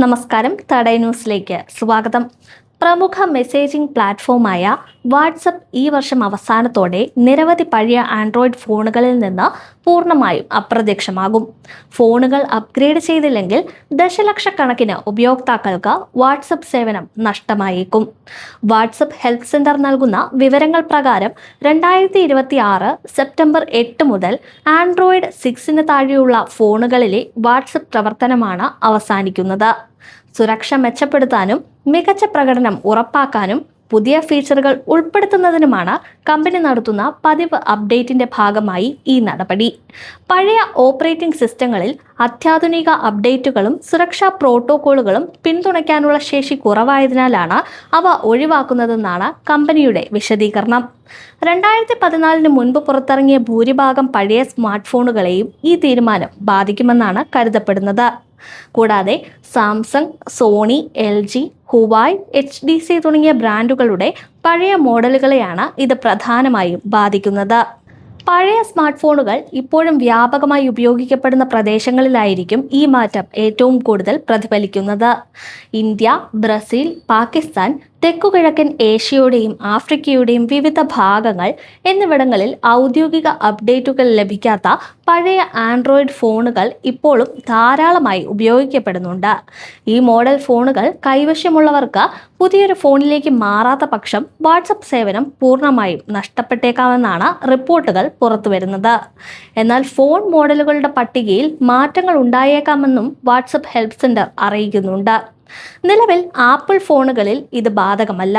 നമസ്കാരം, തടയ ന്യൂസിലേക്ക് സ്വാഗതം. പ്രമുഖ മെസ്സേജിംഗ് പ്ലാറ്റ്ഫോമായ വാട്സപ്പ് ഈ വർഷം അവസാനത്തോടെ നിരവധി പഴയ ആൻഡ്രോയിഡ് ഫോണുകളിൽ നിന്ന് പൂർണ്ണമായും അപ്രത്യക്ഷമാകും. ഫോണുകൾ അപ്ഗ്രേഡ് ചെയ്തില്ലെങ്കിൽ ദശലക്ഷക്കണക്കിന് ഉപയോക്താക്കൾക്ക് വാട്സപ്പ് സേവനം നഷ്ടമായേക്കും. വാട്സപ്പ് ഹെൽപ്പ് സെന്റർ നൽകുന്ന വിവരങ്ങൾ പ്രകാരം 2026 സെപ്റ്റംബർ 8 മുതൽ ആൻഡ്രോയിഡ് 6 താഴെയുള്ള ഫോണുകളിലെ വാട്സപ്പ് പ്രവർത്തനമാണ് അവസാനിക്കുന്നത്. സുരക്ഷ മെച്ചപ്പെടുത്താനും മികച്ച പ്രകടനം ഉറപ്പാക്കാനും പുതിയ ഫീച്ചറുകൾ ഉൾപ്പെടുത്തുന്നതിനുമാണ് കമ്പനി നടത്തുന്ന പതിവ് അപ്ഡേറ്റിന്റെ ഭാഗമായി ഈ നടപടി. പഴയ ഓപ്പറേറ്റിംഗ് സിസ്റ്റങ്ങളിൽ അത്യാധുനിക അപ്ഡേറ്റുകളും സുരക്ഷാ പ്രോട്ടോക്കോളുകളും പിന്തുണയ്ക്കാനുള്ള ശേഷി കുറവായതിനാലാണ് അവ ഒഴിവാക്കുന്നതെന്നാണ് കമ്പനിയുടെ വിശദീകരണം. 2014 മുൻപ് പുറത്തിറങ്ങിയ ഭൂരിഭാഗം പഴയ സ്മാർട്ട് ഫോണുകളെയും ഈ തീരുമാനം ബാധിക്കുമെന്നാണ് കരുതപ്പെടുന്നത്. കൂടാതെ Samsung, Sony, LG, Huawei, HTC തുടങ്ങിയ ബ്രാൻഡുകളുടെ പഴയ മോഡലുകളെയാണ് ഇത് പ്രധാനമായും ബാധിക്കുന്നത്. പഴയ സ്മാർട്ട് ഫോണുകൾ ഇപ്പോഴും വ്യാപകമായി ഉപയോഗിക്കപ്പെടുന്ന പ്രദേശങ്ങളിലായിരിക്കും ഈ മാറ്റം ഏറ്റവും കൂടുതൽ പ്രതിഫലിക്കുന്നത്. ഇന്ത്യ, ബ്രസീൽ, പാകിസ്ഥാൻ, തെക്കുകിഴക്കൻ ഏഷ്യയുടെയും ആഫ്രിക്കയുടെയും വിവിധ ഭാഗങ്ങൾ എന്നിവിടങ്ങളിൽ ഔദ്യോഗിക അപ്ഡേറ്റുകൾ ലഭിക്കാത്ത പഴയ ആൻഡ്രോയിഡ് ഫോണുകൾ ഇപ്പോഴും ധാരാളമായി ഉപയോഗിക്കപ്പെടുന്നുണ്ട്. ഈ മോഡൽ ഫോണുകൾ കൈവശമുള്ളവർക്ക് പുതിയൊരു ഫോണിലേക്ക് മാറാത്ത പക്ഷം വാട്സപ്പ് സേവനം പൂർണ്ണമായും നഷ്ടപ്പെട്ടേക്കാമെന്നാണ് റിപ്പോർട്ടുകൾ പുറത്തുവരുന്നത്. എന്നാൽ ഫോൺ മോഡലുകളുടെ പട്ടികയിൽ മാറ്റങ്ങൾ ഉണ്ടായേക്കാമെന്നും വാട്സപ്പ് ഹെൽപ്പ് സെന്റർ അറിയിക്കുന്നുണ്ട്. നിലവിൽ ആപ്പിൾ ഫോണുകളിൽ ഇത് ബാധകമല്ല.